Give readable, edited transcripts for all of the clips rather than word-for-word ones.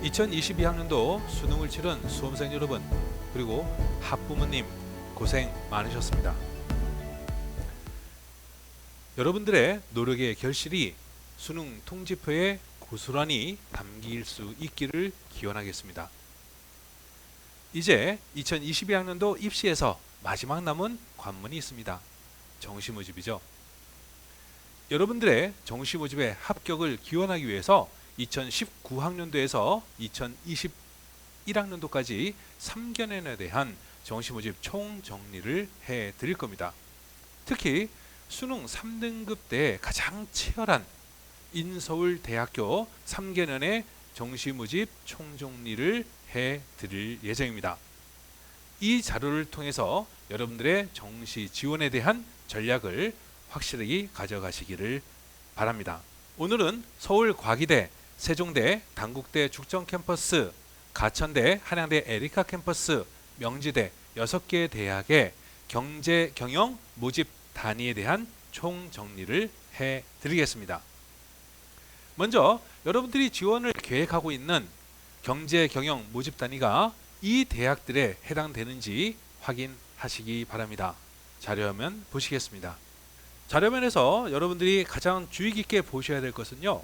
2022학년도 수능을 치른 수험생 여러분, 그리고 학부모님 고생 많으셨습니다. 여러분들의 노력의 결실이 수능 통지표에 고스란히 담길 수 있기를 기원하겠습니다. 이제 2022학년도 입시에서 마지막 남은 관문이 있습니다. 정시모집이죠. 여러분들의 정시모집의 합격을 기원하기 위해서 2019학년도에서 2021학년도까지 3개년에 대한 정시모집 총정리를 해드릴 겁니다. 특히 수능 3등급 때 가장 치열한 인서울대학교 3개년의 정시모집 총정리를 해드릴 예정입니다. 이 자료를 통해서 여러분들의 정시 지원에 대한 전략을 확실히 가져가시기를 바랍니다. 오늘은 서울과기대, 세종대, 단국대 죽전캠퍼스, 가천대, 한양대 에리카 캠퍼스, 명지대 6개 대학의 경제 경영 모집 단위에 대한 총정리를 해드리겠습니다. 먼저 여러분들이 지원을 계획하고 있는 경제 경영 모집 단위가 이 대학들에 해당되는지 확인하시기 바랍니다. 자료화면 보시겠습니다. 자료면에서 여러분들이 가장 주의 깊게 보셔야 될 것은요,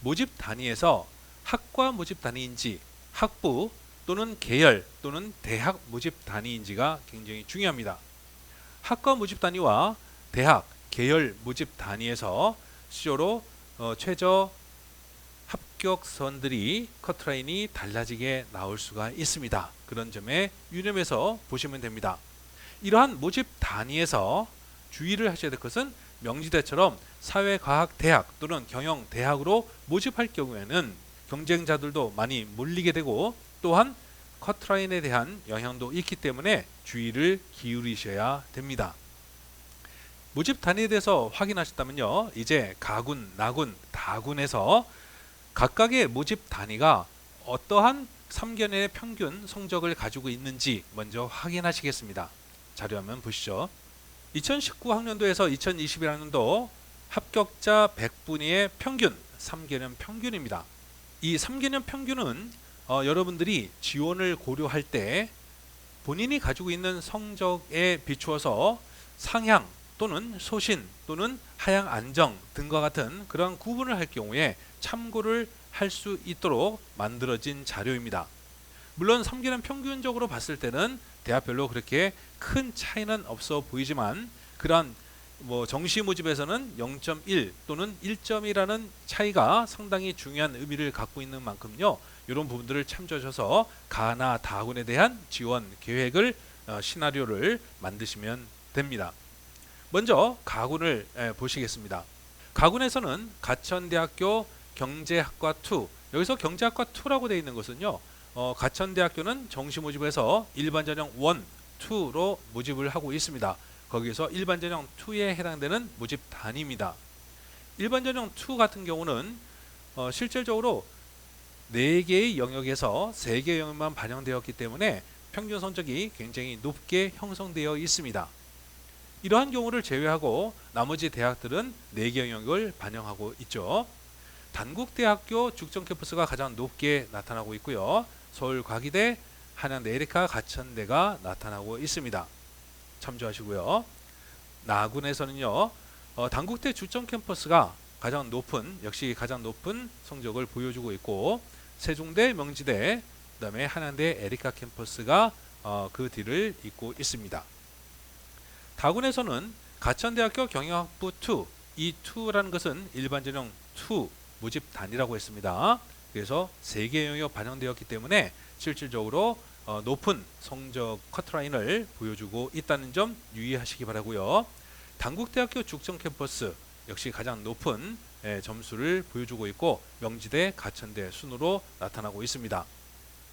모집 단위에서 학과 모집 단위인지 학부 또는 계열 또는 대학 모집 단위인지가 굉장히 중요합니다. 학과 모집 단위와 대학, 계열 모집 단위에서 시조로 최저 합격선들이 커트라인이 달라지게 나올 수가 있습니다. 그런 점에 유념해서 보시면 됩니다. 이러한 모집 단위에서 주의를 하셔야 될 것은 명지대처럼 사회과학대학 또는 경영대학으로 모집할 경우에는 경쟁자들도 많이 몰리게 되고 또한 커트라인에 대한 영향도 있기 때문에 주의를 기울이셔야 됩니다. 모집 단위에 대해서 확인하셨다면요, 이제 가군, 나군, 다군에서 각각의 모집 단위가 어떠한 3개년의 평균 성적을 가지고 있는지 먼저 확인하시겠습니다. 자료화면 보시죠. 2019학년도에서 2021학년도 합격자 100분위의 평균, 3개년 평균입니다. 이 3개년 평균은 여러분들이 지원을 고려할 때 본인이 가지고 있는 성적에 비추어서 상향 또는 소신 또는 하향 안정 등과 같은 그러한 구분을 할 경우에 참고를 할 수 있도록 만들어진 자료입니다. 물론 3개년 평균적으로 봤을 때는 대학별로 그렇게 큰 차이는 없어 보이지만 그러한 정시 모집에서는 0.1 또는 1점이라는 차이가 상당히 중요한 의미를 갖고 있는 만큼요, 이런 부분들을 참조하셔서 가나 다군에 대한 지원 계획을 시나리오를 만드시면 됩니다. 먼저 가군을 보시겠습니다. 가군에서는 가천대학교 경제학과 2, 여기서 경제학과 2라고 되어 있는 것은요, 가천대학교는 정시 모집에서 일반전형 1, 2로 모집을 하고 있습니다. 거기에서 일반전형 2에 해당되는 모집 단위입니다. 일반전형 2 같은 경우는 실질적으로 4개의 영역에서 3개의 영역만 반영되었기 때문에 평균 성적이 굉장히 높게 형성되어 있습니다. 이러한 경우를 제외하고 나머지 대학들은 4개 영역을 반영하고 있죠. 단국대학교 죽전캠퍼스가 가장 높게 나타나고 있고요. 서울과기대, 한양대 에리카, 가천대가 나타나고 있습니다. 참조하시고요. 나군에서는요, 단국대 죽전캠퍼스가 역시 가장 높은 성적을 보여주고 있고, 세종대, 명지대, 그 다음에 한양대 에리카 캠퍼스가 그 뒤를 잇고 있습니다. 다군에서는 가천대학교 경영학부 2, 이 2라는 것은 일반전형 2 모집 단위라고 했습니다. 그래서 3개 영역 반영되었기 때문에 실질적으로 높은 성적 커트라인을 보여주고 있다는 점 유의하시기 바라고요. 단국대학교 죽전캠퍼스 역시 가장 높은 점수를 보여주고 있고 명지대, 가천대 순으로 나타나고 있습니다.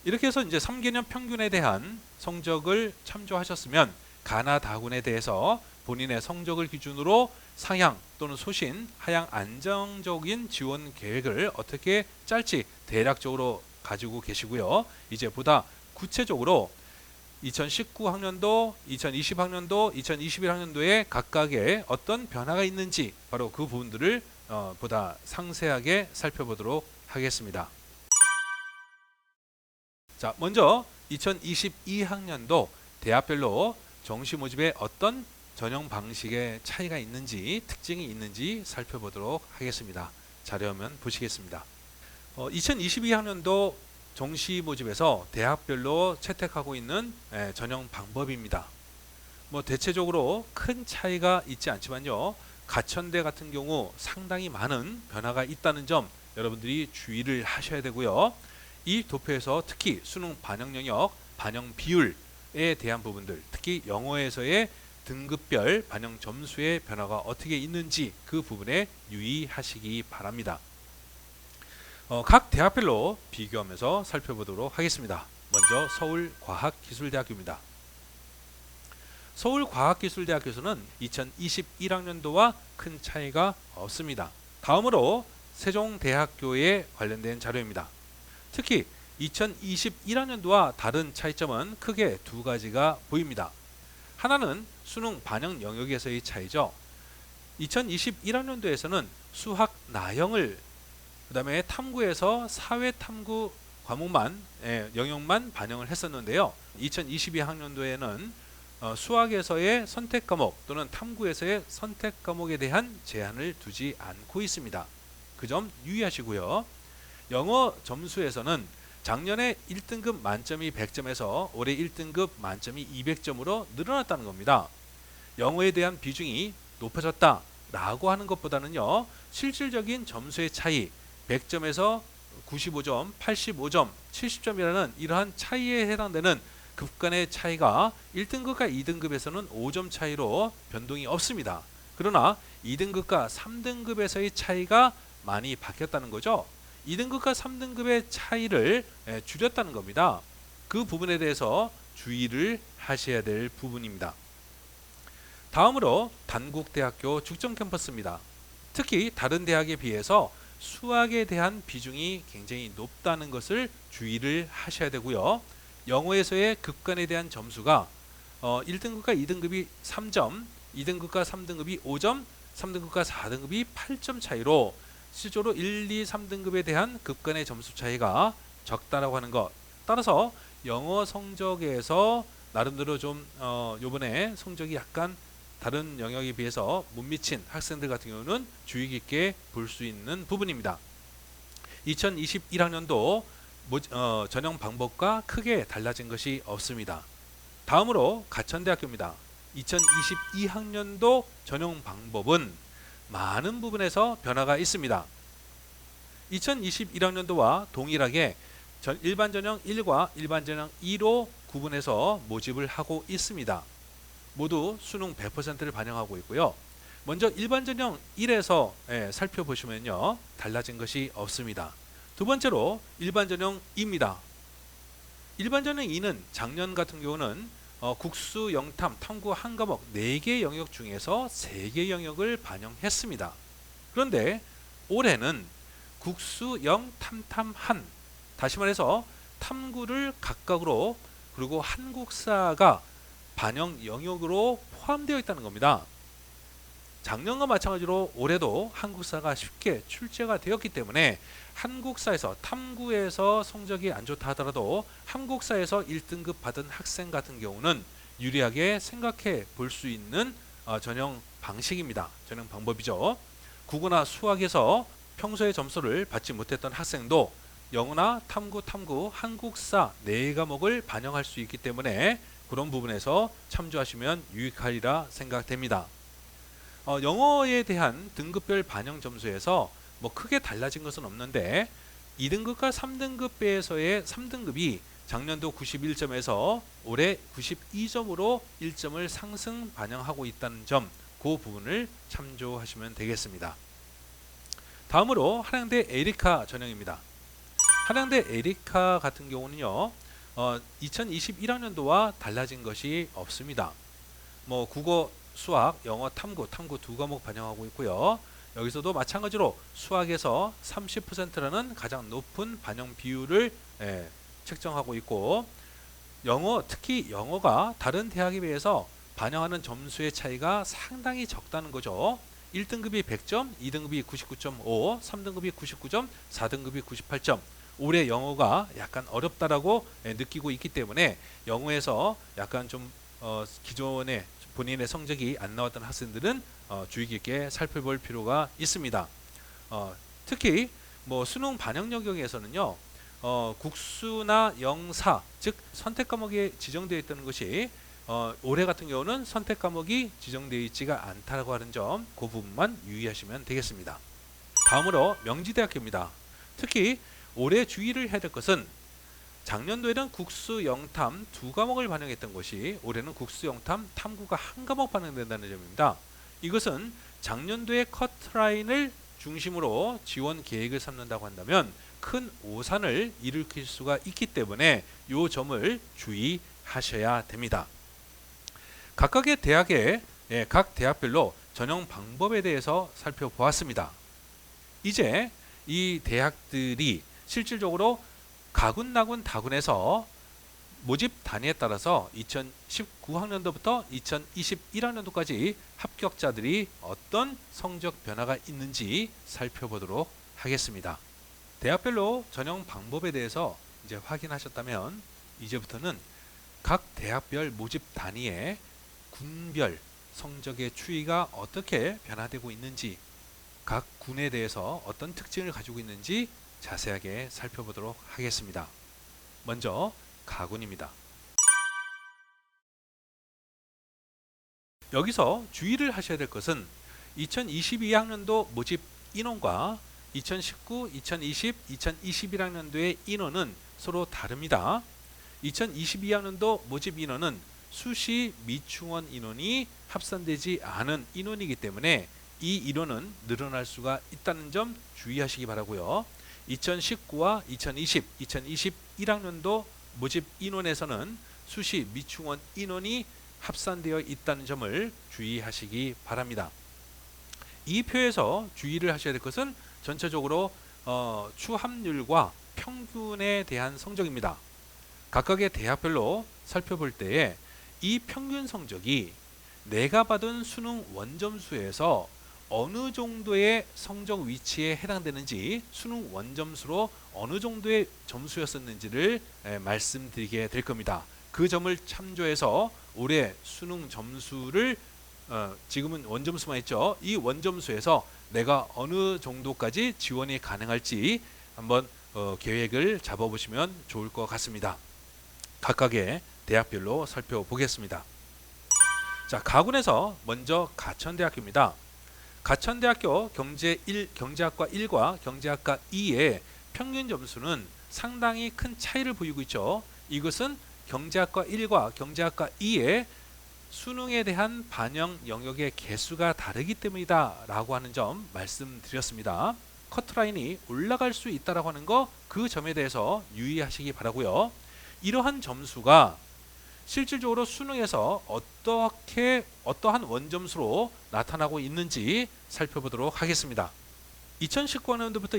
이렇게 해서 이제 3개년 평균에 대한 성적을 참조하셨으면 가나 다군에 대해서 본인의 성적을 기준으로 상향 또는 소신, 하향 안정적인 지원 계획을 어떻게 짤지 대략적으로 가지고 계시고요. 이제 보다 구체적으로 2019학년도, 2020학년도, 2021학년도에 각각의 어떤 변화가 있는지 바로 그 부분들을 보다 상세하게 살펴보도록 하겠습니다. 자, 먼저 2022학년도 대학별로 정시 모집에 어떤 전형 방식의 차이가 있는지, 특징이 있는지 살펴보도록 하겠습니다. 자료화면 보시겠습니다. 2022학년도 정시 모집에서 대학별로 채택하고 있는 전형 방법입니다. 뭐 대체적으로 큰 차이가 있지 않지만요. 가천대 같은 경우 상당히 많은 변화가 있다는 점 여러분들이 주의를 하셔야 되고요. 이 도표에서 특히 수능 반영 영역, 반영 비율에 대한 부분들, 특히 영어에서의 등급별 반영 점수의 변화가 어떻게 있는지 그 부분에 유의하시기 바랍니다. 각 대학별로 비교하면서 살펴보도록 하겠습니다. 먼저 서울과학기술대학교입니다. 서울과학기술대학교에서는 2021학년도와 큰 차이가 없습니다. 다음으로 세종대학교에 관련된 자료입니다. 특히 2021학년도와 다른 차이점은 크게 두 가지가 보입니다. 하나는 수능 반영 영역에서의 차이죠. 2021학년도에서는 수학 나형을 그 다음에 탐구에서 사회탐구 과목만 영역만 반영을 했었는데요. 2022학년도에는 수학에서의 선택 과목 또는 탐구에서의 선택 과목에 대한 제한을 두지 않고 있습니다. 그 점 유의하시고요. 영어 점수에서는 작년에 1등급 만점이 100점에서 올해 1등급 만점이 200점으로 늘어났다는 겁니다. 영어에 대한 비중이 높아졌다 라고 하는 것보다는요, 실질적인 점수의 차이 100점에서 95점, 85점, 70점이라는 이러한 차이에 해당되는 급간의 차이가 1등급과 2등급에서는 5점 차이로 변동이 없습니다. 그러나 2등급과 3등급에서의 차이가 많이 바뀌었다는 거죠. 2등급과 3등급의 차이를 줄였다는 겁니다. 그 부분에 대해서 주의를 하셔야 될 부분입니다. 다음으로 단국대학교 죽전 캠퍼스입니다. 특히 다른 대학에 비해서 수학에 대한 비중이 굉장히 높다는 것을 주의를 하셔야 되고요. 영어에서의 급간에 대한 점수가 1등급과 2등급이 3점, 2등급과 3등급이 5점, 3등급과 4등급이 8점 차이로 실제로 1, 2, 3등급에 대한 급간의 점수 차이가 적다라고 하는 것. 따라서 영어 성적에서 나름대로 좀 요번에 성적이 약간 다른 영역에 비해서 못 미친 학생들 같은 경우는 주의 깊게 볼 수 있는 부분입니다. 2021학년도 전형 방법과 크게 달라진 것이 없습니다. 다음으로 가천대학교입니다. 2022학년도 전형 방법은 많은 부분에서 변화가 있습니다. 2021학년도와 동일하게 일반 전형 1과 일반 전형 2로 구분해서 모집을 하고 있습니다. 모두 수능 100%를 반영하고 있고요. 먼저 일반 전형 1에서 살펴보시면요, 달라진 것이 없습니다. 두 번째로 일반 전형 2입니다. 일반 전형 2는 작년 같은 경우는 국수, 영탐, 탐구 한 과목 4개 영역 중에서 3개 영역을 반영했습니다. 그런데 올해는 국수, 영, 탐, 한, 다시 말해서 탐구를 각각으로 그리고 한국사가 반영 영역으로 포함되어 있다는 겁니다. 작년과 마찬가지로 올해도 한국사가 쉽게 출제가 되었기 때문에 한국사에서 탐구에서 성적이 안 좋다 하더라도 한국사에서 1등급 받은 학생 같은 경우는 유리하게 생각해 볼 수 있는 전형 방식입니다. 전형 방법이죠. 국어나 수학에서 평소에 점수를 받지 못했던 학생도 영어나 탐구, 한국사 4과목을 반영할 수 있기 때문에 그런 부분에서 참조하시면 유익하리라 생각됩니다. 영어에 대한 등급별 반영 점수에서 뭐 크게 달라진 것은 없는데 2등급과 3등급에서의 3등급이 작년도 91점에서 올해 92점으로 1점을 상승 반영하고 있다는 점, 그 부분을 참조하시면 되겠습니다. 다음으로 한양대 에리카 전형입니다. 한양대 에리카 같은 경우는요, 2021학년도와 달라진 것이 없습니다. 뭐 국어, 수학, 영어, 탐구 두 과목 반영하고 있고요. 여기서도 마찬가지로 수학에서 30%라는 가장 높은 반영 비율을 책정하고 있고, 영어, 특히 영어가 다른 대학에 비해서 반영하는 점수의 차이가 상당히 적다는 거죠. 1등급이 100점, 2등급이 99.5, 3등급이 99점, 4등급이 98점, 올해 영어가 약간 어렵다라고 느끼고 있기 때문에 영어에서 약간 좀 기존에 본인의 성적이 안 나왔던 학생들은 주의 깊게 살펴볼 필요가 있습니다. 특히 뭐 수능 반영 영역에서는요, 국수나 영사, 즉 선택 과목에 지정되어 있다는 것이 올해 같은 경우는 선택 과목이 지정되어 있지가 않다고 하는 점, 그 부분만 유의하시면 되겠습니다. 다음으로 명지대학교입니다. 특히 올해 주의를 해야 될 것은 작년도에는 국수, 영탐 두 과목을 반영했던 것이 올해는 국수, 영탐, 탐구가 한 과목 반영된다는 점입니다. 이것은 작년도의 커트라인을 중심으로 지원 계획을 삼는다고 한다면 큰 오산을 일으킬 수가 있기 때문에 이 점을 주의하셔야 됩니다. 각각의 대학의 각 대학별로 전형 방법에 대해서 살펴보았습니다. 이제 이 대학들이 실질적으로 가군, 나군, 다군에서 모집 단위에 따라서 2019학년도부터 2021학년도까지 합격자들이 어떤 성적 변화가 있는지 살펴보도록 하겠습니다. 대학별로 전형 방법에 대해서 이제 확인하셨다면 이제부터는 각 대학별 모집 단위의 군별 성적의 추이가 어떻게 변화되고 있는지, 각 군에 대해서 어떤 특징을 가지고 있는지 자세하게 살펴보도록 하겠습니다. 먼저 가군입니다. 여기서 주의를 하셔야 될 것은 2022학년도 모집 인원과 2019, 2020, 2021학년도의 인원은 서로 다릅니다. 2022학년도 모집 인원은 수시 미충원 인원이 합산되지 않은 인원이기 때문에 이 인원은 늘어날 수가 있다는 점 주의하시기 바라고요. 2019와 2020, 2021학년도 모집 인원에서는 수시 미충원 인원이 합산되어 있다는 점을 주의하시기 바랍니다. 이 표에서 주의를 하셔야 될 것은 전체적으로 추합률과 평균에 대한 성적입니다. 각각의 대학별로 살펴볼 때에 이 평균 성적이 내가 받은 수능 원점수에서 어느 정도의 성적 위치에 해당되는지, 수능 원점수로 어느 정도의 점수였었는지를 말씀드리게 될 겁니다. 그 점을 참조해서 올해 수능 점수를 지금은 원점수만 있죠. 이 원점수에서 내가 어느 정도까지 지원이 가능할지 한번 계획을 잡아보시면 좋을 것 같습니다. 각각의 대학별로 살펴보겠습니다. 자, 가군에서 먼저 가천대학교입니다. 가천대학교 경제학과 1과 경제학과 2의 평균 점수는 상당히 큰 차이를 보이고 있죠. 이것은 경제학과 1과 경제학과 2의 수능에 대한 반영 영역의 개수가 다르기 때문이다 라고 하는 점 말씀드렸습니다. 커트라인이 올라갈 수 있다라고 하는 거, 그 점에 대해서 유의하시기 바라고요. 이러한 점수가 실질적으로 수능에서 어떠한 원점수로 나타나고 있는지 살펴보도록 하겠습니다. 2019학년도부터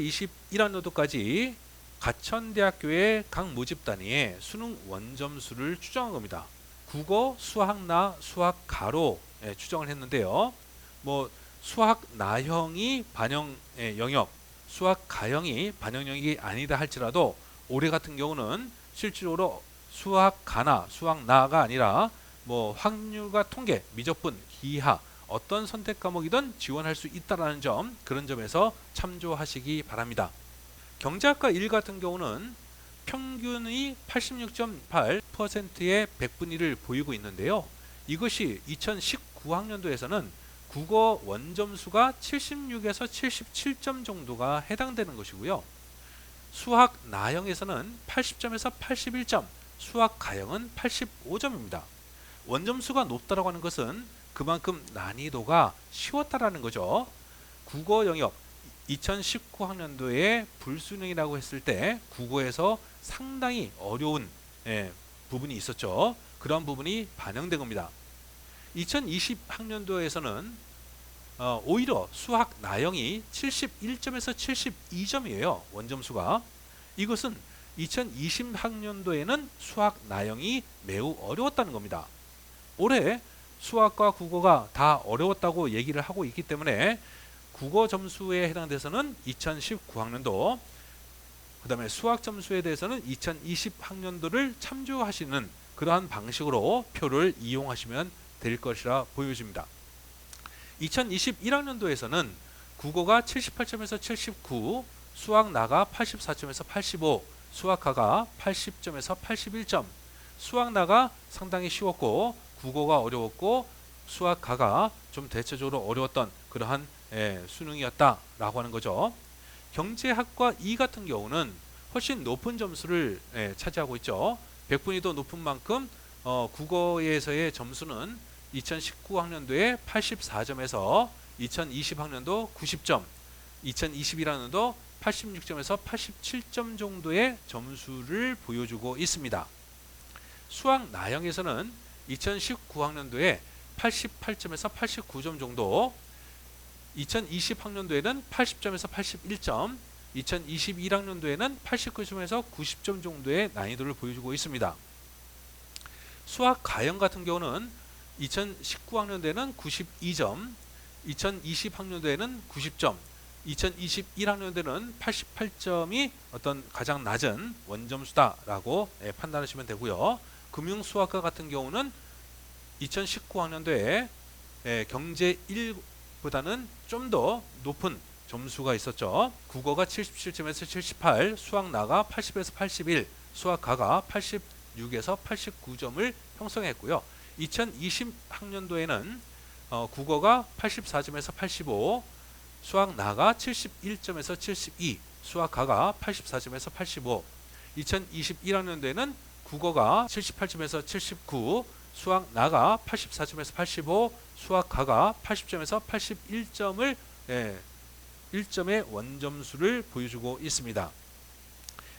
21학년도까지 가천대학교의 각 모집 단위의 수능 원점수를 추정한 겁니다. 국어, 수학나, 수학가로 추정을 했는데요. 뭐 수학 나형이 반영 영역, 수학 가형이 반영 영역이 아니다 할지라도 올해 같은 경우는 실질적으로 수학 가나 수학 나가 아니라 뭐 확률과 통계, 미적분, 기하 어떤 선택 과목이든 지원할 수 있다라는 점, 그런 점에서 참조하시기 바랍니다. 경제학과 1 같은 경우는 평균이 86.8%의 100분위를 보이고 있는데요. 이것이 2019학년도에서는 국어 원점수가 76에서 77점 정도가 해당되는 것이고요. 수학 나형에서는 80점에서 81점, 수학 가형은 85점입니다. 원점수가 높다라고 하는 것은 그만큼 난이도가 쉬웠다라는 거죠. 국어 영역 2019학년도에 불수능이라고 했을 때 국어에서 상당히 어려운 부분이 있었죠. 그런 부분이 반영된 겁니다. 2020학년도에서는 오히려 수학 나형이 71점에서 72점이에요. 원점수가. 이것은 2020학년도에는 수학 나형이 매우 어려웠다는 겁니다. 올해 수학과 국어가 다 어려웠다고 얘기를 하고 있기 때문에 국어 점수에 해당돼서는 2019학년도 그 다음에 수학 점수에 대해서는 2020 학년도를 참조하시는 그러한 방식으로 표를 이용하시면 될 것이라 보여집니다. 2021학년도에서는 국어가 78점에서 79, 수학 나가 84점에서 85, 수학하가 80점에서 81점. 수학 나가 상당히 쉬웠고 국어가 어려웠고 수학가가 좀 대체적으로 어려웠던 그러한 수능이었다라고 하는 거죠. 경제학과 2 같은 경우는 훨씬 높은 점수를 차지하고 있죠. 100분이 더 높은 만큼 국어에서의 점수는 2019학년도에 84점에서 2020학년도 90점, 2021학년도 86점에서 87점 정도의 점수를 보여주고 있습니다. 수학 나형에서는 2019학년도에 88점에서 89점 정도, 2020학년도에는 80점에서 81점, 2021학년도에는 89점에서 90점 정도의 난이도를 보여주고 있습니다. 수학 가형 같은 경우는 2019학년도에는 92점, 2020학년도에는 90점, 2021학년도에는 88점이 어떤 가장 낮은 원점수다라고 판단하시면 되고요. 금융수학과 같은 경우는 2019학년도에 경제 1보다는 좀 더 높은 점수가 있었죠. 국어가 77점에서 78, 수학 나가 80에서 81, 수학 가가 86에서 89점을 형성했고요. 2020학년도에는 국어가 84점에서 85, 수학 나가 71점에서 72, 수학 가가 84점에서 85, 2021학년도에는 국어가 78점에서 79, 수학 나가 84점에서 85, 수학 가가 80점에서 81점을 1점의 원점수를 보여주고 있습니다.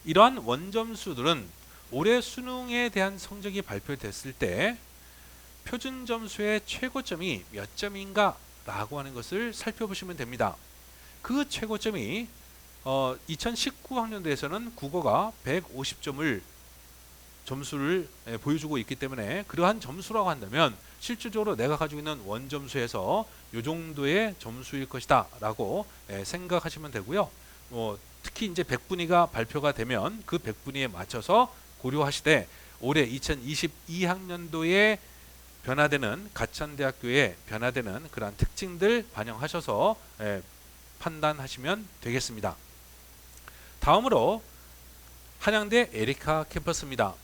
이러한 원점수들은 올해 수능에 대한 성적이 발표됐을 때 표준 점수의 최고점이 몇 점인가 라고 하는 것을 살펴보시면 됩니다. 그 최고점이 2019학년도에서는 국어가 150점을 점수를 보여주고 있기 때문에 그러한 점수라고 한다면 실질적으로 내가 가지고 있는 원점수에서 이 정도의 점수일 것이다 라고 생각하시면 되고요. 특히 이제 100분위가 발표가 되면 그 100분위에 맞춰서 고려하시되 올해 2022학년도에 변화되는 가천대학교에 변화되는 그러한 특징들 반영하셔서 판단하시면 되겠습니다. 다음으로 한양대 에리카 캠퍼스입니다.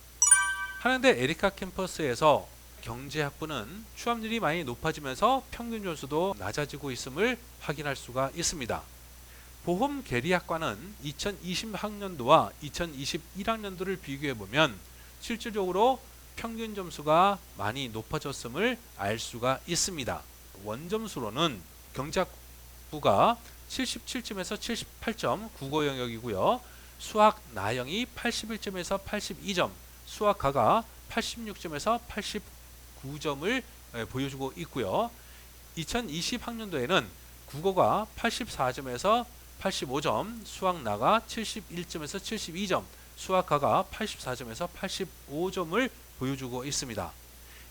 한양대 에리카 캠퍼스에서 경제학부는 취업률이 많이 높아지면서 평균 점수도 낮아지고 있음을 확인할 수가 있습니다. 보험계리학과는 2020학년도와 2021학년도를 비교해 보면 실질적으로 평균 점수가 많이 높아졌음을 알 수가 있습니다. 원점수로는 경제학부가 77점에서 78점 국어 영역이고요. 수학 나형이 81점에서 82점, 수학 가가 86점에서 89점을 보여주고 있고요. 2020학년도에는 국어가 84점에서 85점, 수학 나가 71점에서 72점, 수학 가가 84점에서 85점을 보여주고 있습니다.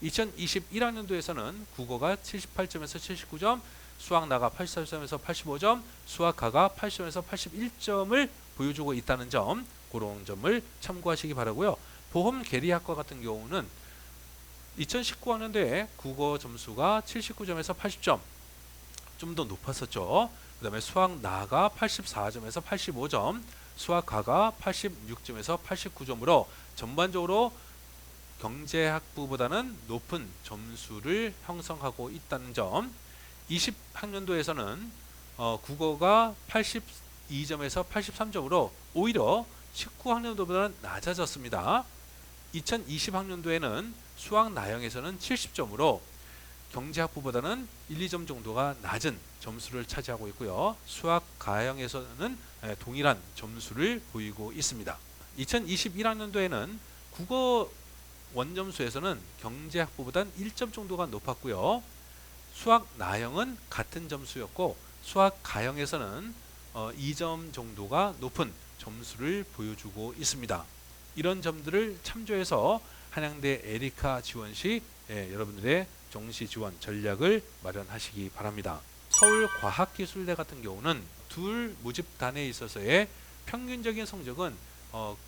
2021학년도에서는 국어가 78점에서 79점, 수학 나가 84점에서 85점, 수학 가가 80점에서 81점을 보여주고 있다는 점, 그런 점을 참고하시기 바라고요. 보험계리학과 같은 경우는 2019학년도에 국어 점수가 79점에서 80점, 좀 더 높았었죠. 그 다음에 수학 나가 84점에서 85점, 수학 가가 86점에서 89점으로 전반적으로 경제학부보다는 높은 점수를 형성하고 있다는 점. 20학년도에서는 국어가 82점에서 83점으로 오히려 19학년도보다는 낮아졌습니다. 2020학년도에는 수학 나형에서는 70점으로 경제학부보다는 1, 2점 정도가 낮은 점수를 차지하고 있고요. 수학 가형에서는 동일한 점수를 보이고 있습니다. 2021학년도에는 국어 원점수에서는 경제학부보다는 1점 정도가 높았고요. 수학 나형은 같은 점수였고 수학 가형에서는 2점 정도가 높은 점수를 보여주고 있습니다. 이런 점들을 참조해서 한양대 에리카 지원 시 여러분들의 정시 지원 전략을 마련하시기 바랍니다. 서울과학기술대 같은 경우는 둘 모집단에 있어서의 평균적인 성적은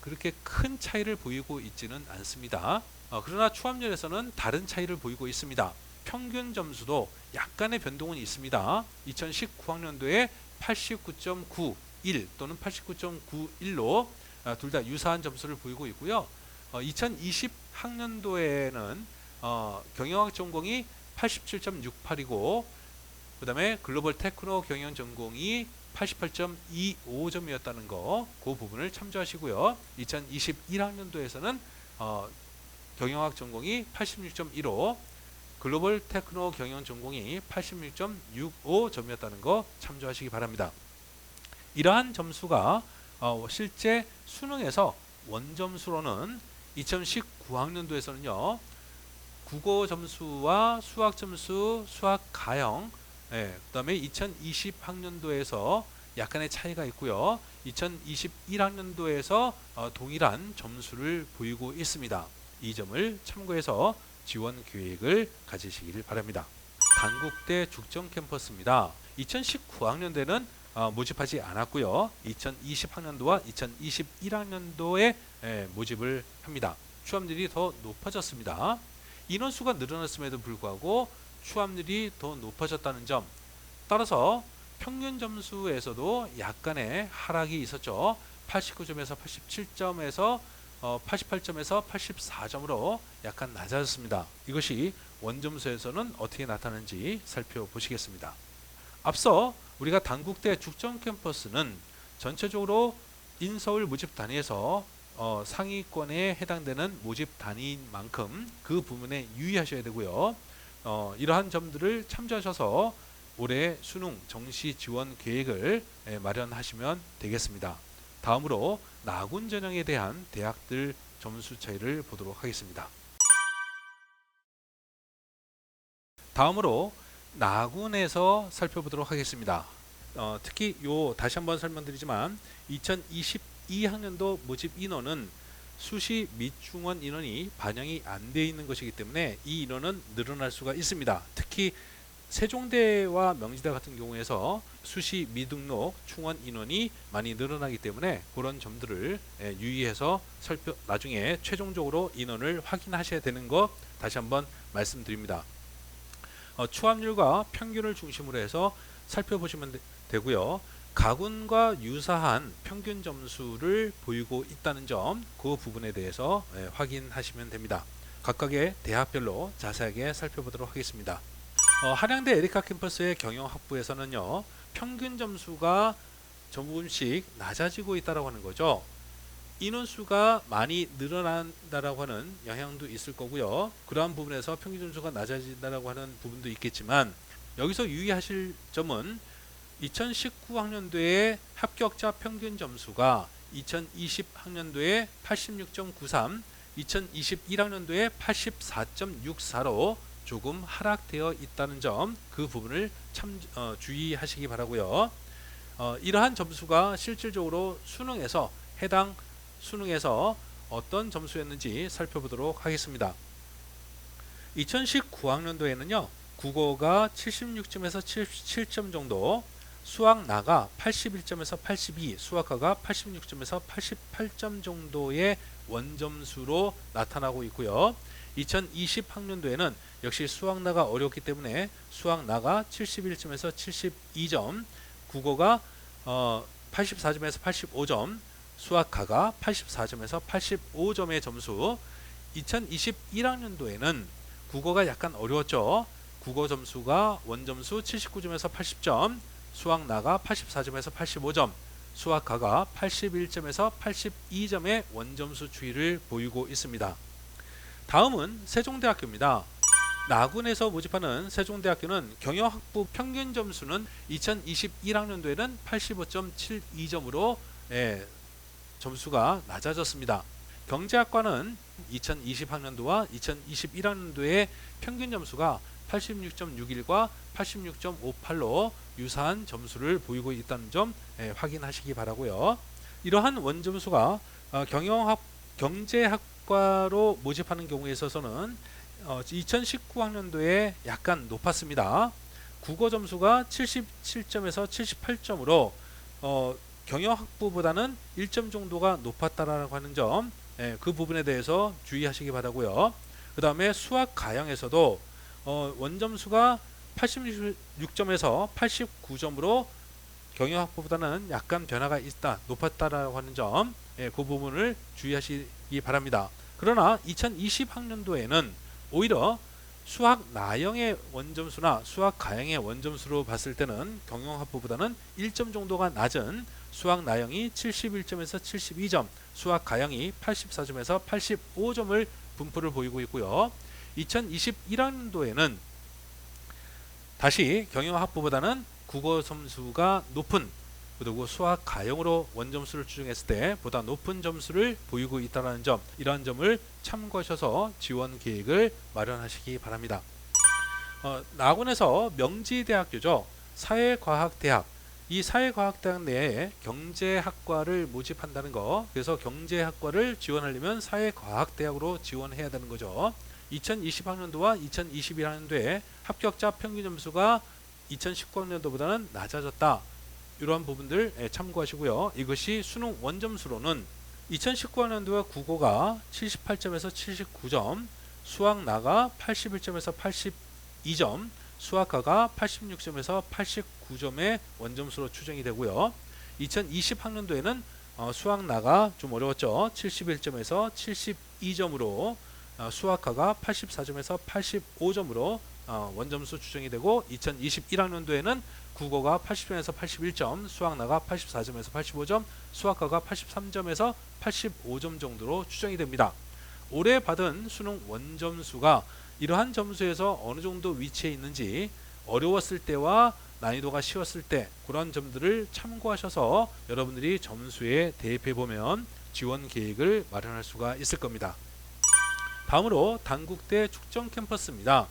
그렇게 큰 차이를 보이고 있지는 않습니다. 그러나 추함률에서는 다른 차이를 보이고 있습니다. 평균 점수도 약간의 변동은 있습니다. 2019학년도에 89.91 또는 89.91로 둘 다 유사한 점수를 보이고 있고요. 2020학년도에는 경영학 전공이 87.68이고 그 다음에 글로벌 테크노 경영 전공이 88.25점이었다는 거, 그 부분을 참조하시고요. 2021학년도에서는 경영학 전공이 86.15, 글로벌 테크노 경영 전공이 86.65점이었다는 거 참조하시기 바랍니다. 이러한 점수가 실제 수능에서 원점수로는 2019학년도에서는요. 국어 점수와 수학 점수, 수학 가형, 그 다음에 2020학년도에서 약간의 차이가 있고요. 2021학년도에서 동일한 점수를 보이고 있습니다. 이 점을 참고해서 지원 계획을 가지시길 바랍니다. 단국대 죽전 캠퍼스입니다. 2019학년도에는 모집하지 않았고요. 2020학년도와 2021학년도에 모집을 합니다. 추함률이 더 높아졌습니다. 인원수가 늘어났음에도 불구하고 추함률이 더 높아졌다는 점, 따라서 평균 점수에서도 약간의 하락이 있었죠. 89점에서 87점에서 88점에서 84점으로 약간 낮아졌습니다. 이것이 원점수에서는 어떻게 나타나는지 살펴보시겠습니다. 앞서 우리가 단국대 죽전 캠퍼스는 전체적으로 인서울 모집 단위에서 상위권에 해당되는 모집 단위인 만큼 그 부분에 유의하셔야 되고요. 이러한 점들을 참조하셔서 올해 수능 정시 지원 계획을 마련하시면 되겠습니다. 다음으로 나군 전형에 대한 대학들 점수 차이를 보도록 하겠습니다. 다음으로 나군에서 살펴보도록 하겠습니다. 특히 다시 한번 설명드리지만 2022학년도 모집 인원은 수시 및 중원 인원이 반영이 안 돼 있는 것이기 때문에 이 인원은 늘어날 수가 있습니다. 특히 세종대와 명지대 같은 경우에서 수시 미등록 충원 인원이 많이 늘어나기 때문에 그런 점들을 유의해서 나중에 최종적으로 인원을 확인하셔야 되는 거 다시 한번 말씀드립니다. 추함률과 평균을 중심으로 해서 살펴보시면 되고요. 가군과 유사한 평균 점수를 보이고 있다는 점, 그 부분에 대해서 확인하시면 됩니다. 각각의 대학별로 자세하게 살펴보도록 하겠습니다. 한양대 에리카 캠퍼스의 경영학부에서는요, 평균 점수가 조금씩 낮아지고 있다고 하는 거죠. 인원수가 많이 늘어난다라고 하는 영향도 있을 거고요. 그러한 부분에서 평균 점수가 낮아진다라고 하는 부분도 있겠지만, 여기서 유의하실 점은 2019학년도의 합격자 평균 점수가 2020학년도에 86.93, 2021학년도에 84.64로 조금 하락되어 있다는 점, 그 부분을 주의하시기 바라고요. 이러한 점수가 실질적으로 수능에서 해당 수능에서 어떤 점수였는지 살펴보도록 하겠습니다. 2019학년도에는요. 국어가 76점에서 77점 정도, 수학나가 81점에서 82, 수학과가 86점에서 88점 정도의 원점수로 나타나고 있고요. 2020학년도에는 역시 수학나가 어렵기 때문에 수학나가 71점에서 72점, 국어가 84점에서 85점, 수학가가 84점에서 85점의 점수. 2021학년도에는 국어가 약간 어려웠죠. 국어 점수가 원점수 79점에서 80점, 수학나가 84점에서 85점, 수학가가 81점에서 82점의 원점수 추이를 보이고 있습니다. 다음은 세종대학교입니다. 나군에서 모집하는 세종대학교는 경영학부 평균 점수는 2021학년도에는 85.72점으로 점수가 낮아졌습니다. 경제학과는 2020학년도와 2021학년도의 평균 점수가 86.61과 86.58로 유사한 점수를 보이고 있다는 점 확인하시기 바라고요. 이러한 원점수가 경제학과로 모집하는 경우에 있어서는 2019학년도에 약간 높았습니다. 국어 점수가 77점에서 78점으로 경영학부보다는 1점 정도가 높았다라고 하는 점, 그 부분에 대해서 주의하시기 바라고요. 그 다음에 수학 가형에서도 원점수가 86점에서 89점으로 경영학부보다는 약간 변화가 있다, 높았다라고 하는 점, 그 부분을 주의하시기 바랍니다. 그러나 2020 학년도에는 오히려 수학 나형의 원점수나 수학 가형의 원점수로 봤을 때는 경영학부보다는 1점 정도가 낮은 수학 나형이 71점에서 72점, 수학 가형이 84점에서 85점을 분포를 보이고 있고요. 2021학년도에는 다시 경영학부보다는 국어 점수가 높은, 그리고 수학 가형으로 원점수를 추정했을 때 보다 높은 점수를 보이고 있다는 점, 이러한 점을 참고하셔서 지원 계획을 마련하시기 바랍니다. 낙원에서 명지대학교죠. 사회과학대학, 이 사회과학대학 내에 경제학과를 모집한다는 거, 그래서 경제학과를 지원하려면 사회과학대학으로 지원해야 되는 거죠. 2020학년도와 2021학년도에 합격자 평균 점수가 2019학년도보다는 낮아졌다, 이러한 부분들 참고하시고요. 이것이 수능 원점수로는 2019학년도와 국어가 78점에서 79점, 수학나가 81점에서 82점, 수학과가 86점에서 89점의 원점수로 추정이 되고요. 2020학년도에는 수학나가 좀 어려웠죠. 71점에서 72점으로 수학과가 84점에서 85점으로 원점수 추정이 되고, 2021학년도에는 국어가 80점에서 81점, 수학나가 84점에서 85점, 수학과가 83점에서 85점 정도로 추정이 됩니다. 올해 받은 수능 원점수가 이러한 점수에서 어느 정도 위치해 있는지, 어려웠을 때와 난이도가 쉬웠을 때 그런 점들을 참고하셔서 여러분들이 점수에 대입해 보면 지원 계획을 마련할 수가 있을 겁니다. 다음으로 단국대 축전 캠퍼스입니다.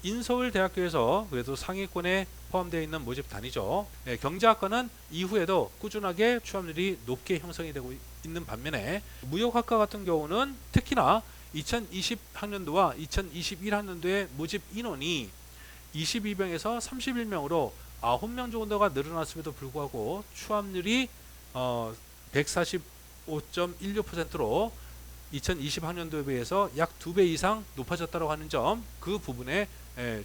인서울대학교에서 그래도 상위권에 포함되어 있는 모집 단위죠. 경제학과는 이후에도 꾸준하게 취업률이 높게 형성이 되고 있는 반면에, 무역학과 같은 경우는 특히나 2020학년도와 2021학년도의 모집 인원이 22명에서 31명으로 9명 정도가 늘어났음에도 불구하고 취업률이 145.16%로 2020학년도에 비해서 약 2배 이상 높아졌다고 하는 점, 그 부분에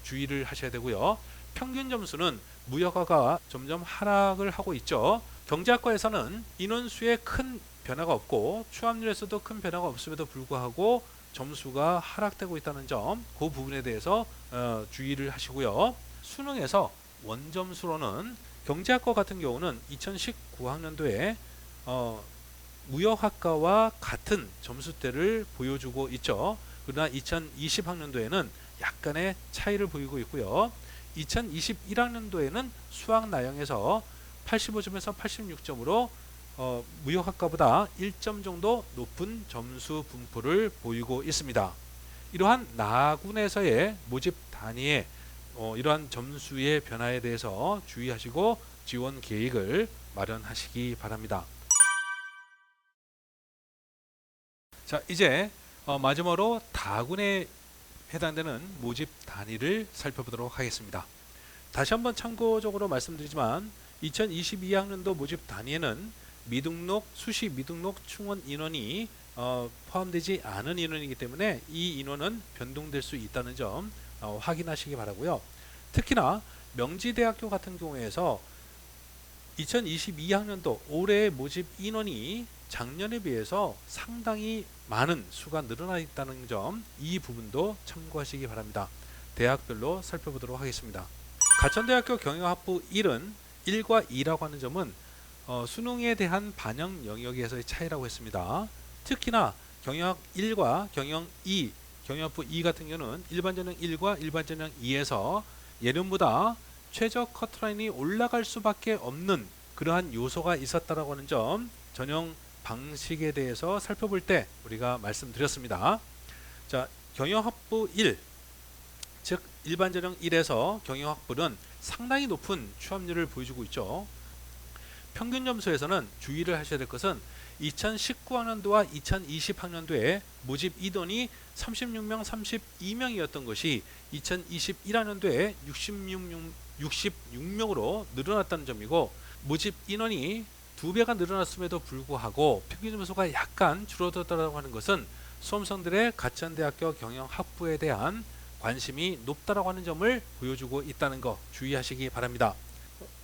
주의를 하셔야 되고요. 평균 점수는 무역학과가 점점 하락을 하고 있죠. 경제학과에서는 인원수에 큰 변화가 없고 취업률에서도 큰 변화가 없음에도 불구하고 점수가 하락되고 있다는 점, 그 부분에 대해서 주의를 하시고요. 수능에서 원점수로는 경제학과 같은 경우는 2019학년도에 무역학과와 같은 점수대를 보여주고 있죠. 그러나 2020학년도에는 약간의 차이를 보이고 있고요. 2021학년도에는 수학 나형에서 85점에서 86점으로 무역학과보다 1점 정도 높은 점수 분포를 보이고 있습니다. 이러한 나군에서의 모집 단위의 이러한 점수의 변화에 대해서 주의하시고 지원 계획을 마련하시기 바랍니다. 자, 이제 마지막으로 다군에 해당되는 모집 단위를 살펴보도록 하겠습니다. 다시 한번 참고적으로 말씀드리지만 2022학년도 모집 단위에는 미등록, 수시 미등록 충원 인원이 포함되지 않은 인원이기 때문에 이 인원은 변동될 수 있다는 점 확인하시기 바라고요. 특히나 명지대학교 같은 경우에서 2022학년도 올해 모집 인원이 작년에 비해서 상당히 많은 수가 늘어나 있다는 점, 이 부분도 참고하시기 바랍니다. 대학별로 살펴보도록 하겠습니다. 가천대학교 경영학부 1은 1과 2라고 하는 점은 수능에 대한 반영 영역에서의 차이라고 했습니다. 특히나 경영학 1과 경영 2, 경영학부 2 같은 경우는 일반 전형 1과 일반 전형 2에서 예년보다 최저 커트라인이 올라갈 수밖에 없는 그러한 요소가 있었다라고 하는 점, 전형 방식에 대해서 살펴볼 때 우리가 말씀드렸습니다. 자, 경영학부 1, 즉 일반 전형 1에서 경영학부는 상당히 높은 취업률을 보여주고 있죠. 평균 점수에서는 주의를 하셔야 될 것은 2019학년도와 2020학년도에 모집 인원이 36명, 32명이었던 것이 2021학년도에 66명으로 늘어났다는 점이고, 모집 인원이 2배가 늘어났음에도 불구하고 평균 점수가 약간 줄어들었다고 하는 것은 수험생들의 가천대학교 경영학부에 대한 관심이 높다라고 하는 점을 보여주고 있다는 거 주의하시기 바랍니다.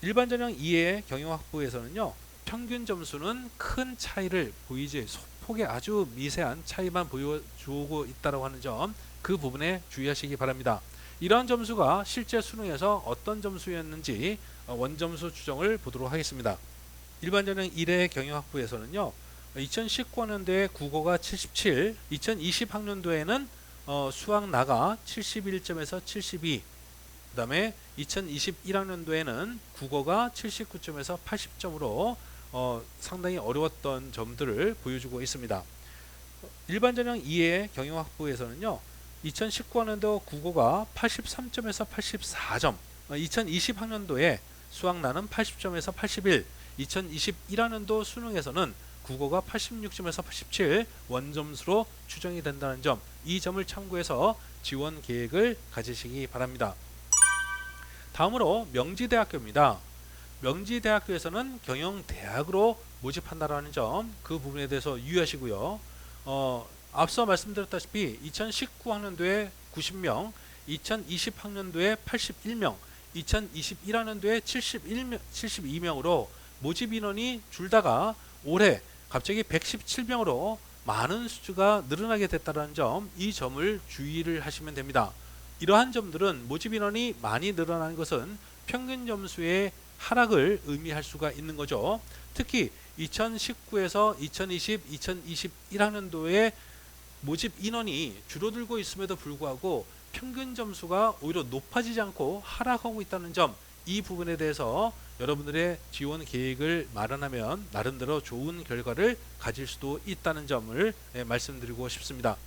일반 전형 2의 경영학부에서는요, 평균 점수는 큰 차이를 보이지 소폭의 아주 미세한 차이만 보여주고 있다고 하는 점, 그 부분에 주의하시기 바랍니다. 이러한 점수가 실제 수능에서 어떤 점수였는지 원점수 추정을 보도록 하겠습니다. 일반 전형 1의 경영학부에서는요, 2019학년도에 국어가 77, 2020학년도에는 수학 나가 71점에서 72, 그 다음에 2021학년도에는 국어가 79점에서 80점으로 상당히 어려웠던 점들을 보여주고 있습니다. 일반 전형 2의 경영학부에서는요, 2019학년도 국어가 83점에서 84점, 2020학년도에 수학나는 80점에서 81, 2021학년도 수능에서는 국어가 86점에서 87 원점수로 추정이 된다는 점, 이 점을 참고해서 지원 계획을 가지시기 바랍니다. 다음으로 명지대학교입니다. 명지대학교에서는 경영대학으로 모집한다는 점, 그 부분에 대해서 유의하시고요. 앞서 말씀드렸다시피 2019학년도에 90명, 2020학년도에 81명, 2021학년도에 72명으로 모집 인원이 줄다가 올해 갑자기 117명으로 많은 수가 늘어나게 됐다는 점, 이 점을 주의를 하시면 됩니다. 이러한 점들은 모집 인원이 많이 늘어나는 것은 평균 점수의 하락을 의미할 수가 있는 거죠. 특히 2019에서 2020, 2021학년도에 모집 인원이 줄어들고 있음에도 불구하고 평균 점수가 오히려 높아지지 않고 하락하고 있다는 점, 이 부분에 대해서 여러분들의 지원 계획을 마련하면 나름대로 좋은 결과를 가질 수도 있다는 점을 말씀드리고 싶습니다.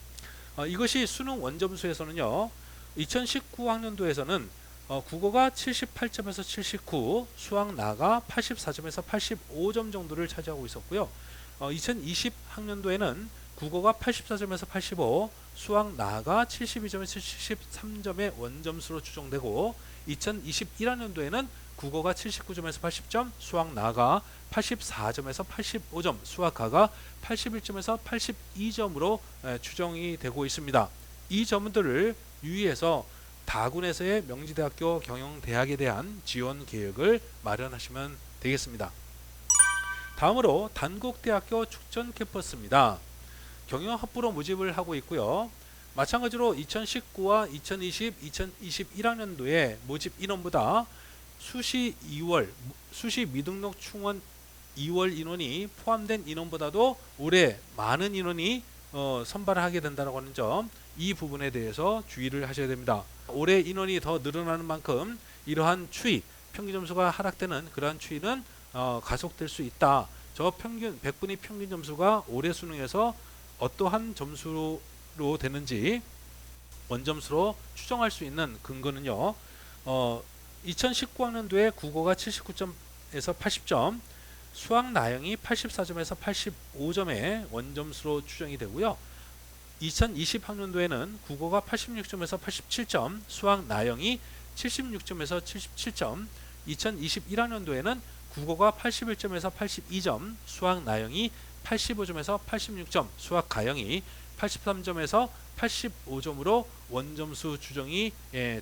이것이 수능 원점수에서는요, 2019학년도에서는 국어가 78점에서 79, 수학 나가 84점에서 85점 정도를 차지하고 있었고요. 2020학년도에는 국어가 84점에서 85, 수학 나가 72점에서 73점의 원점수로 추정되고, 2021학년도에는 국어가 79점에서 80점, 수학 나가 84점에서 85점, 수학 가가 81점에서 82점으로 추정이 되고 있습니다. 이 점들을 유의해서 다군에서의 명지대학교 경영대학에 대한 지원 계획을 마련하시면 되겠습니다. 다음으로 단국대학교 축전 캠퍼스입니다. 경영학부로 모집을 하고 있고요. 마찬가지로 2019와 2020, 2021학년도에 모집 인원보다 수시 미등록 충원 2월 인원이 포함된 인원보다도 올해 많은 인원이 선발하게 된다고 하는 점, 이 부분에 대해서 주의를 하셔야 됩니다. 올해 인원이 더 늘어나는 만큼 이러한 추이, 평균 점수가 하락되는 그러한 추이는 가속될 수 있다. 저 평균 100분위 평균 점수가 올해 수능에서 어떠한 점수로 되는지 원점수로 추정할 수 있는 근거는요, 2019학년도에 국어가 79점에서 80점, 수학 나영이 84점에서 85점의 원점수로 추정이 되고요. 2020학년도에는 국어가 86점에서 87점, 수학 나영이 76점에서 77점, 2021학년도에는 국어가 81점에서 82점, 수학 나영이 85점에서 86점, 수학 가영이 83점에서 85점으로 원점수 추정이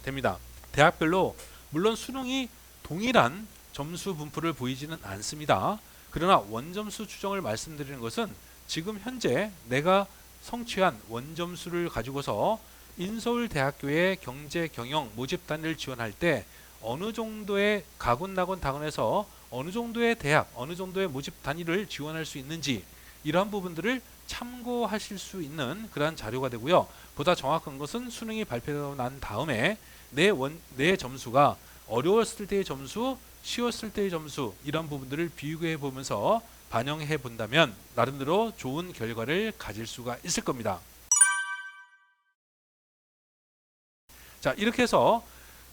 됩니다. 대학별로 물론 수능이 동일한 점수 분포를 보이지는 않습니다. 그러나 원점수 추정을 말씀드리는 것은 지금 현재 내가 성취한 원점수를 가지고서 인서울대학교의 경제경영 모집 단위를 지원할 때 어느 정도의 가군나군 당원에서 어느 정도의 대학, 어느 정도의 모집 단위를 지원할 수 있는지, 이러한 부분들을 참고하실 수 있는 그러한 자료가 되고요. 보다 정확한 것은 수능이 발표되고 난 다음에 내 점수가 어려웠을 때의 점수, 쉬웠을 때의 점수, 이런 부분들을 비교해 보면서 반영해 본다면 나름대로 좋은 결과를 가질 수가 있을 겁니다. 자, 이렇게 해서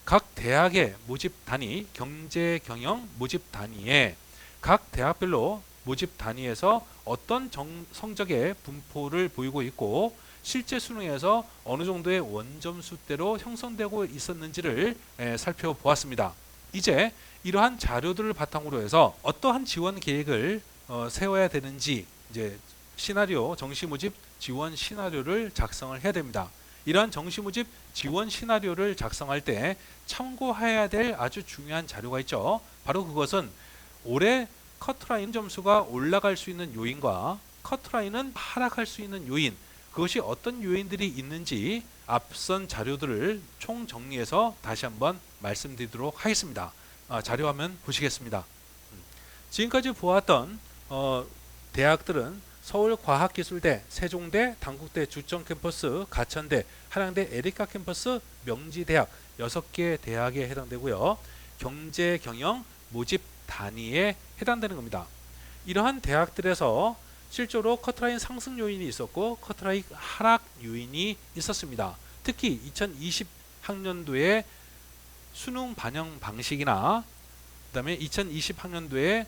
각 대학의 모집 단위, 경제 경영 모집 단위에 각 대학별로 모집 단위에서 어떤 성적의 분포를 보이고 있고 실제 수능에서 어느 정도의 원점수대로 형성되고 있었는지를 살펴보았습니다. 이제 이러한 자료들을 바탕으로 해서 어떠한 지원 계획을 세워야 되는지 이제 시나리오 정시 모집 지원 시나리오를 작성을 해야 됩니다. 이러한 정시 모집 지원 시나리오를 작성할 때 참고해야 될 아주 중요한 자료가 있죠. 바로 그것은 올해 커트라인 점수가 올라갈 수 있는 요인과 커트라인은 하락할 수 있는 요인, 그것이 어떤 요인들이 있는지 앞선 자료들을 총정리해서 다시 한번 말씀드리도록 하겠습니다. 자료 화면 보시겠습니다. 지금까지 보았던 대학들은 서울과학기술대, 세종대, 단국대, 주점캠퍼스, 가천대, 한양대, 에리카 캠퍼스, 명지대학 6개 대학에 해당되고요. 경제, 경영, 모집 단위에 해당되는 겁니다. 이러한 대학들에서 실제로 커트라인 상승 요인이 있었고 커트라인 하락 요인이 있었습니다. 특히 2020학년도에 수능 반영 방식이나 그 다음에 2020학년도에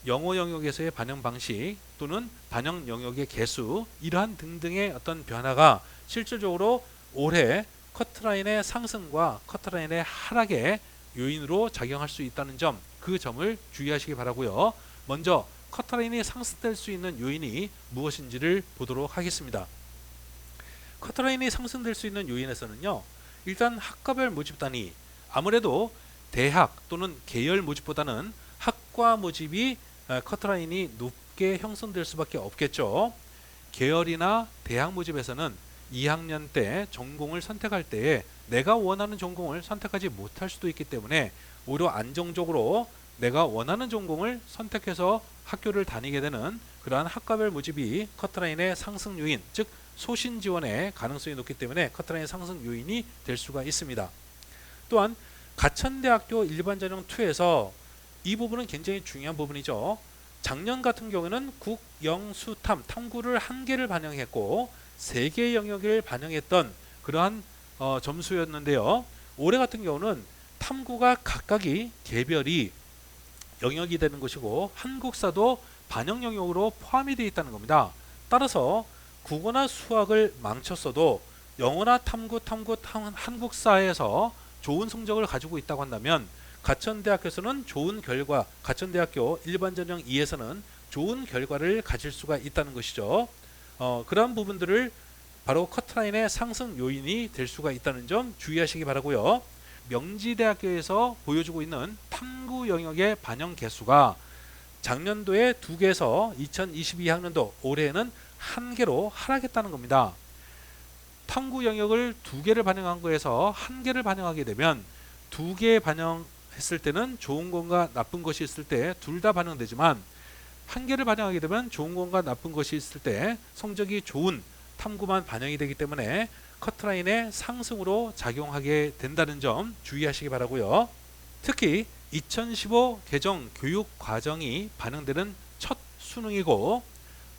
영어 영역에서의 반영 방식 또는 반영 영역의 개수 이러한 등등의 어떤 변화가 실질적으로 올해 커트라인의 상승과 커트라인의 하락의 요인으로 작용할 수 있다는 점, 그 점을 주의하시기 바라고요. 먼저 커트라인이 상승될 수 있는 요인이 무엇인지를 보도록 하겠습니다. 커트라인이 상승될 수 있는 요인에서는요, 일단 학과별 모집 단위, 아무래도 대학 또는 계열 모집보다는 학과 모집이 커트라인이 높게 형성될 수밖에 없겠죠. 계열이나 대학 모집에서는 2학년 때 전공을 선택할 때에 내가 원하는 전공을 선택하지 못할 수도 있기 때문에 오히려 안정적으로 내가 원하는 전공을 선택해서 학교를 다니게 되는 그러한 학과별 모집이 커트라인의 상승 요인, 즉 소신 지원의 가능성이 높기 때문에 커트라인 상승 요인이 될 수가 있습니다. 또한 가천대학교 일반전형2에서 이 부분은 굉장히 중요한 부분이죠. 작년 같은 경우에는 국영수탐 탐구를 1개를 반영했고 3개의 영역을 반영했던 그러한 점수였는데요. 올해 같은 경우는 탐구가 각각이 개별이 영역이 되는 것이고 한국사도 반영 영역으로 포함이 되어 있다는 겁니다. 따라서 국어나 수학을 망쳤어도 영어나 탐구, 한국사에서 좋은 성적을 가지고 있다고 한다면 가천대학교에서는 좋은 결과, 가천대학교 일반전형 2에서는 좋은 결과를 가질 수가 있다는 것이죠. 그러한 부분들을 바로 커트라인의 상승 요인이 될 수가 있다는 점 주의하시기 바라고요. 명지대학교에서 보여주고 있는 탐구 영역의 반영 개수가 작년도에 2개에서 2022학년도 올해에는 1개로 하락했다는 겁니다. 탐구 영역을 2개를 반영한 거에서 1개를 반영하게 되면 2개 반영했을 때는 좋은 것과 나쁜 것이 있을 때 둘 다 반영되지만 1개를 반영하게 되면 좋은 것과 나쁜 것이 있을 때 성적이 좋은 탐구만 반영이 되기 때문에 커트라인의 상승으로 작용하게 된다는 점 주의하시기 바라고요. 특히 2015 개정 교육과정이 반영되는 첫 수능이고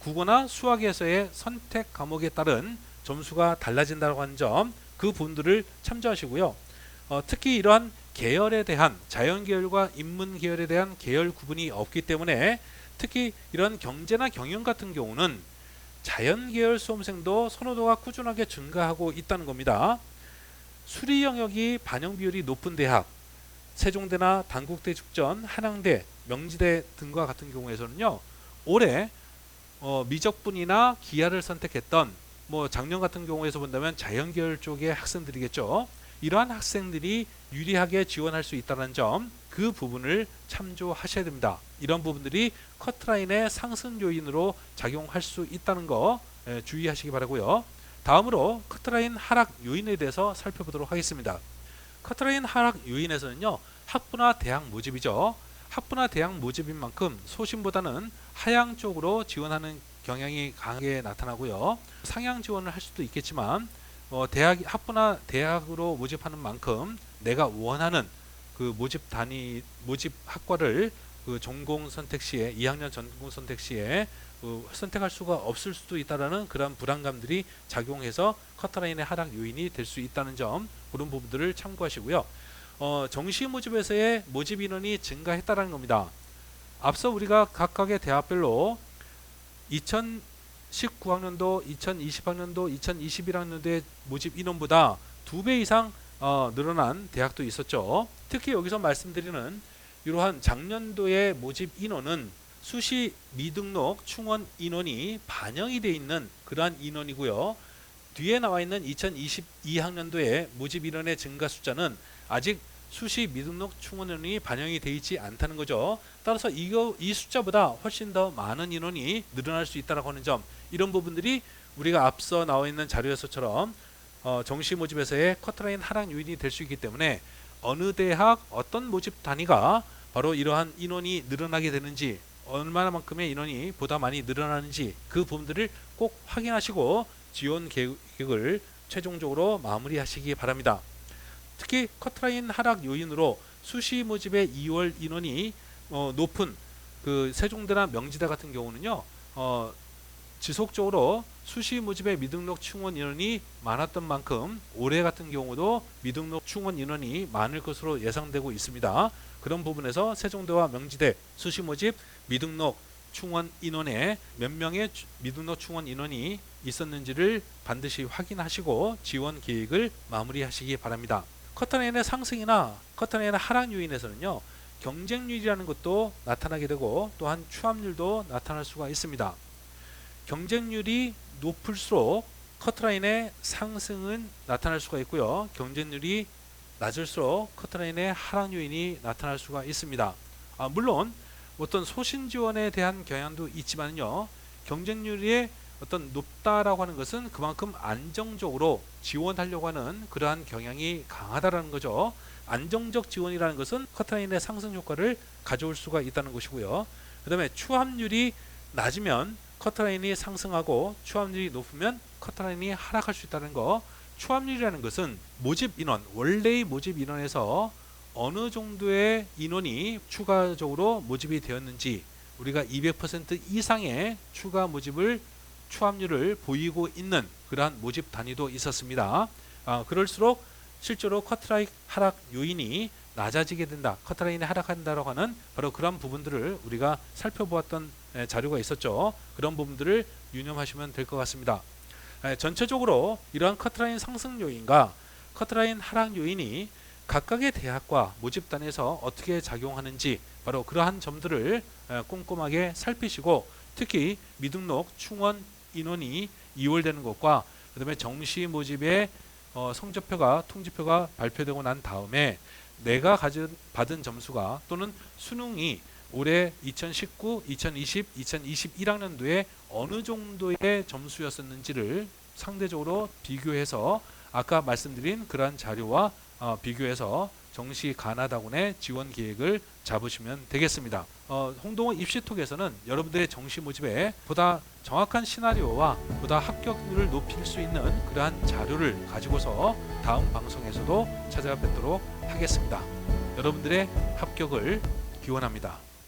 국어나 수학에서의 선택 과목에 따른 점수가 달라진다고 하는 점, 그 부분들을 참조하시고요. 특히 이러한 계열에 대한 자연계열과 인문계열에 대한 계열 구분이 없기 때문에 특히 이런 경제나 경영 같은 경우는 자연계열 수험생도 선호도가 꾸준하게 증가하고 있다는 겁니다. 수리 영역이 반영 비율이 높은 대학, 세종대나 단국대 죽전, 한양대, 명지대 등과 같은 경우에서는요, 올해 미적분이나 기하를 선택했던 작년 같은 경우에서 본다면 자연계열 쪽의 학생들이겠죠. 이러한 학생들이 유리하게 지원할 수 있다는 점, 그 부분을 참조하셔야 됩니다. 이런 부분들이 커트라인의 상승 요인으로 작용할 수 있다는 거 주의하시기 바라고요. 다음으로 커트라인 하락 요인에 대해서 살펴보도록 하겠습니다. 커트라인 하락 요인에서는요, 학부나 대학 모집이죠. 학부나 대학 모집인 만큼 소신보다는 하향 쪽으로 지원하는 경향이 강하게 나타나고요. 상향 지원을 할 수도 있겠지만 학부나 대학으로 모집하는 만큼 내가 원하는 그 모집 단위, 모집 학과를 그 전공 선택 시에 2학년 전공 선택 시에 선택할 수가 없을 수도 있다라는 그런 불안감들이 작용해서 커트라인의 하락 요인이 될 수 있다는 점, 그런 부분들을 참고하시고요. 정시 모집에서의 모집 인원이 증가했다는 겁니다. 앞서 우리가 각각의 대학별로 2019학년도, 2020학년도, 2021학년도의 모집 인원보다 2배 이상 늘어난 대학도 있었죠. 특히 여기서 말씀드리는 이러한 작년도의 모집 인원은 수시 미등록 충원 인원이 반영이 되어 있는 그러한 인원이고요. 뒤에 나와 있는 2022학년도의 모집 인원의 증가 숫자는 아직 수시 미등록 충원 인원이 반영이 되어 있지 않다는 거죠. 따라서 이 숫자보다 훨씬 더 많은 인원이 늘어날 수 있다고 하는 점, 이런 부분들이 우리가 앞서 나와 있는 자료에서처럼 정시 모집에서의 커트라인 하락 요인이 될 수 있기 때문에 어느 대학 어떤 모집 단위가 바로 이러한 인원이 늘어나게 되는지, 얼마나만큼의 인원이 보다 많이 늘어나는지 그 부분들을 꼭 확인하시고 지원 계획을 최종적으로 마무리하시기 바랍니다. 특히 커트라인 하락 요인으로 수시 모집의 2월 인원이 높은 그 세종대나 명지대 같은 경우는요, 지속적으로 수시 모집의 미등록 충원 인원이 많았던 만큼 올해 같은 경우도 미등록 충원 인원이 많을 것으로 예상되고 있습니다. 그런 부분에서 세종대와 명지대 수시 모집 미등록 충원 인원에 몇 명의 미등록 충원 인원이 있었는지를 반드시 확인하시고 지원 계획을 마무리하시기 바랍니다. 커트라인의 상승이나 커트라인의 하락 요인에서는요, 경쟁률이라는 것도 나타나게 되고 또한 추합률도 나타날 수가 있습니다. 경쟁률이 높을수록 커트라인의 상승은 나타날 수가 있고요. 경쟁률이 낮을수록 커트라인의 하락 요인이 나타날 수가 있습니다. 물론 어떤 소신 지원에 대한 경향도 있지만요, 경쟁률이 어떤 높다라고 하는 것은 그만큼 안정적으로 지원하려고 하는 그러한 경향이 강하다라는 거죠. 안정적 지원이라는 것은 커트라인의 상승 효과를 가져올 수가 있다는 것이고요. 그 다음에 추합률이 낮으면 커트라인이 상승하고 추합률이 높으면 커트라인이 하락할 수 있다는 거. 추합률이라는 것은 모집 인원, 원래의 모집 인원에서 어느 정도의 인원이 추가적으로 모집이 되었는지, 우리가 200% 이상의 추가 모집을 추합률을 보이고 있는 그러한 모집 단위도 있었습니다. 그럴수록 실제로 커트라인 하락 요인이 낮아지게 된다, 커트라인이 하락한다라고 하는 바로 그런 부분들을 우리가 살펴보았던 자료가 있었죠. 그런 부분들을 유념하시면 될 것 같습니다. 전체적으로 이러한 커트라인 상승 요인과 커트라인 하락 요인이 각각의 대학과 모집단에서 어떻게 작용하는지, 바로 그러한 점들을 꼼꼼하게 살피시고, 특히 미등록 충원 인원이 2월 되는 것과 그 다음에 정시 모집의 성적표가, 통지표가 발표되고 난 다음에 내가 받은 점수가 또는 수능이 올해 2019, 2020, 2021학년도에 어느 정도의 점수였었는지를 상대적으로 비교해서 아까 말씀드린 그러한 자료와 비교해서 정시 가나다군의 지원 계획을 잡으시면 되겠습니다. 홍동호 입시톡에서는 여러분들의 정시 모집에 보다 정확한 시나리오와 보다 합격률을 높일 수 있는 그러한 자료를 가지고서 다음 방송에서도 찾아뵙도록 하겠습니다. 여러분들의 합격을 기원합니다.